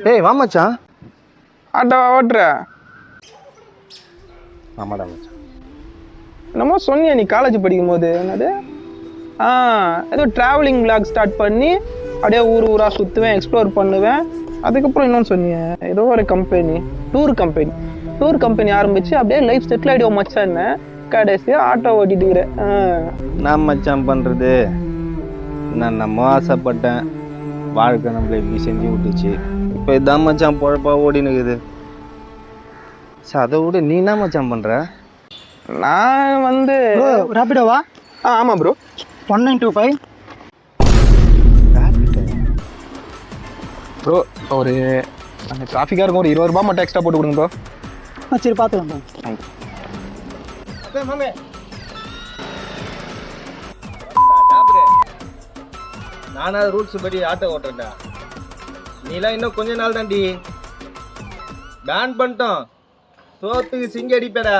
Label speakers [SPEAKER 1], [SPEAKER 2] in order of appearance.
[SPEAKER 1] டேய் வா மச்சான்.
[SPEAKER 2] ஆட்டோ ஓட்டுற
[SPEAKER 1] ஆமாடா மச்சான்.
[SPEAKER 2] என்னமோ சொன்னியா நீ காலேஜ் படிக்கும் போது என்னது ஏதோ டிராவலிங் விளாக் ஸ்டார்ட் பண்ணி அப்படியே ஊர் ஊரா சுற்றுவேன், எக்ஸ்ப்ளோர் பண்ணுவேன். அதுக்கப்புறம் இன்னொன்று சொன்னியே ஏதோ ஒரு கம்பெனி, டூர் கம்பெனி ஆரம்பிச்சு அப்படியே லைஃப் செட்டில் ஆகிடுவோம் மச்சான்னு கடைசியாக ஆட்டோ ஓட்டிட்டு இருக்கிறேன்.
[SPEAKER 1] நான் மச்சான் பண்ணுறது நான் நம்ம ஆசைப்பட்டேன், வாழ்க்கை நம்மளை இப்படி செஞ்சு விட்டுச்சு. இப்போ இதான் மச்சான் பொழப்பா ஓடினுக்குது. சரி அதை விட நீ என்ன மச்சான் பண்ணுற?
[SPEAKER 2] நான் வந்து
[SPEAKER 3] ரேபிடோவா?
[SPEAKER 2] ஆமாம் ப்ரோ.
[SPEAKER 3] 1925
[SPEAKER 2] ப்ரோ. ஒரு அந்த டிராஃபிக்காக இருக்கும், ஒரு 20 ரூபா மட்டும் எக்ஸ்ட்ரா போட்டு கொடுங்க ப்ரோ.
[SPEAKER 3] சரி பார்த்துக்கலாம்.
[SPEAKER 1] நானா ரூல்ஸ் படி ஆட்டோ ஓட்டுறேன்டா. நீலாம் இன்னும் கொஞ்ச நாள் தாண்டி பேன் பண்ணிட்டோம். சோத்துக்கு சிங்க அடிப்பேடா.